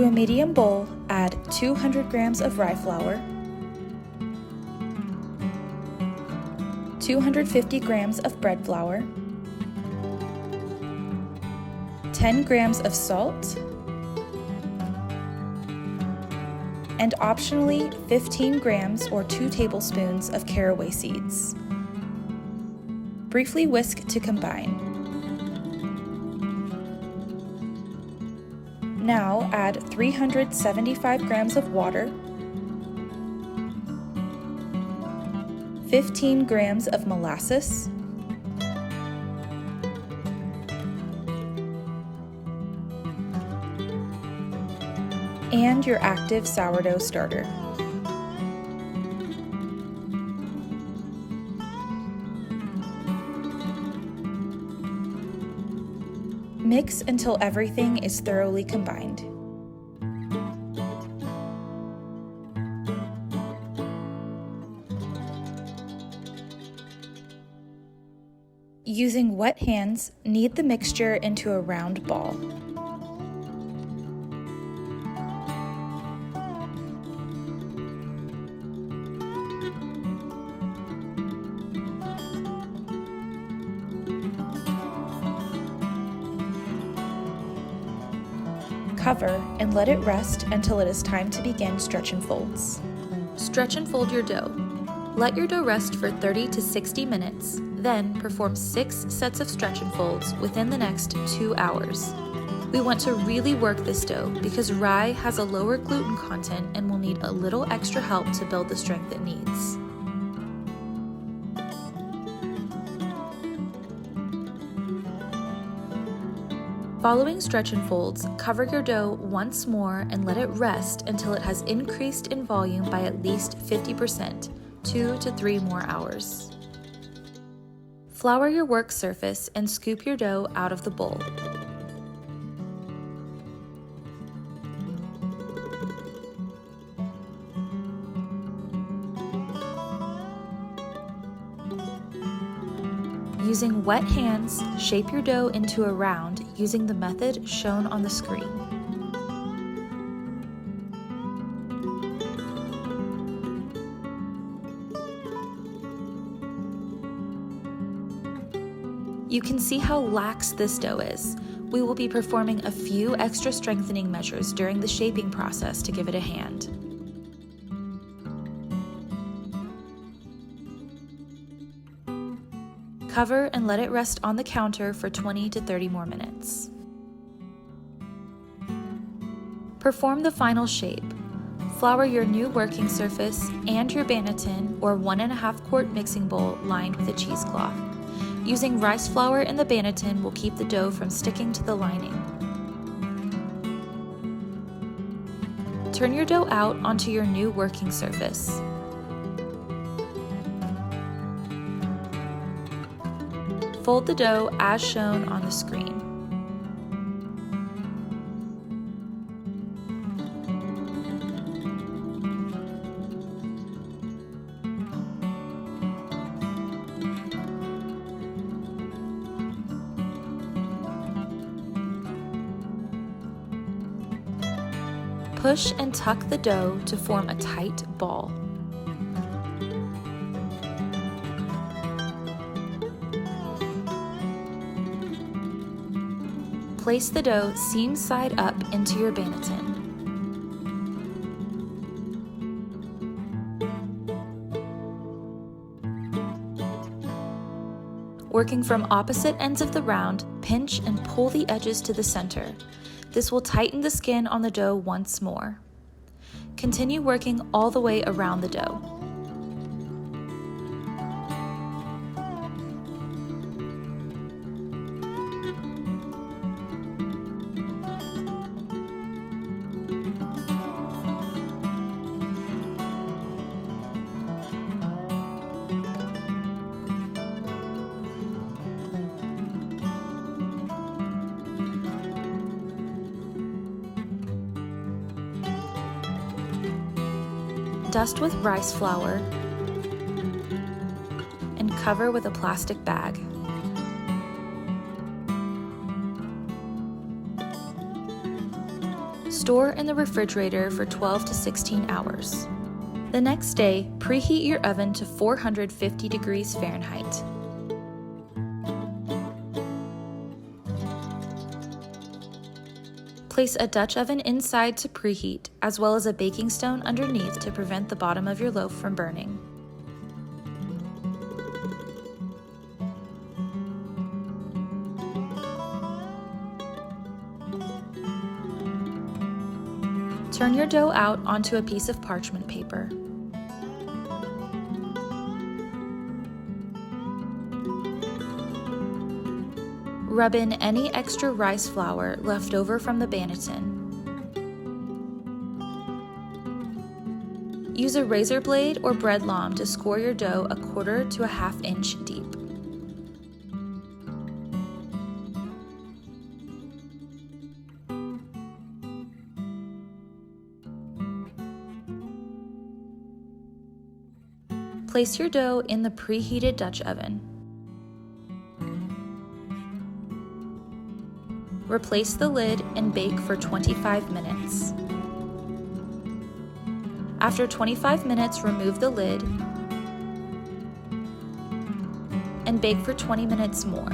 To a medium bowl, add 200 grams of rye flour, 250 grams of bread flour, 10 grams of salt, and optionally 15 grams or 2 tablespoons of caraway seeds. Briefly whisk to combine. Now add 375 grams of water, 15 grams of molasses, and your active sourdough starter. Mix until everything is thoroughly combined. Using wet hands, knead the mixture into a round ball. Cover and let it rest until it is time to begin stretch and folds. Stretch and fold your dough. Let your dough rest for 30 to 60 minutes, then perform 6 sets of stretch and folds within the next 2 hours. We want to really work this dough because rye has a lower gluten content and will need a little extra help to build the strength it needs. Following stretch and folds, cover your dough once more and let it rest until it has increased in volume by at least 50%, 2 to 3 more hours. Flour your work surface and scoop your dough out of the bowl. Using wet hands, shape your dough into a round using the method shown on the screen. You can see how lax this dough is. We will be performing a few extra strengthening measures during the shaping process to give it a hand. Cover and let it rest on the counter for 20 to 30 more minutes. Perform the final shape. Flour your new working surface and your banneton or 1.5 quart mixing bowl lined with a cheesecloth. Using rice flour in the banneton will keep the dough from sticking to the lining. Turn your dough out onto your new working surface. Fold the dough as shown on the screen. Push and tuck the dough to form a tight ball. Place the dough seam side up into your banneton. Working from opposite ends of the round, pinch and pull the edges to the center. This will tighten the skin on the dough once more. Continue working all the way around the dough. Dust with rice flour and cover with a plastic bag. Store in the refrigerator for 12 to 16 hours. The next day, preheat your oven to 450 degrees Fahrenheit. Place a Dutch oven inside to preheat, as well as a baking stone underneath to prevent the bottom of your loaf from burning. Turn your dough out onto a piece of parchment paper. Rub in any extra rice flour left over from the banneton. Use a razor blade or bread lawn to score your dough 1/4 to 1/2 inch deep. Place your dough in the preheated Dutch oven. Replace the lid and bake for 25 minutes. After 25 minutes, remove the lid and bake for 20 minutes more.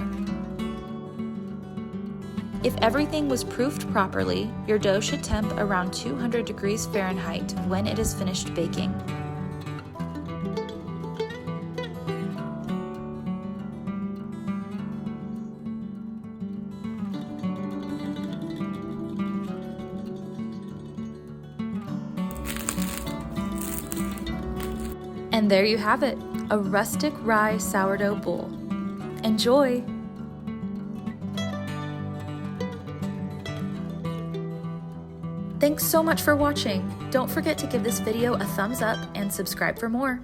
If everything was proofed properly, your dough should temp around 200 degrees Fahrenheit when it is finished baking. And there you have it, a rustic rye sourdough boule. Enjoy! Thanks so much for watching. Don't forget to give this video a thumbs up and subscribe for more.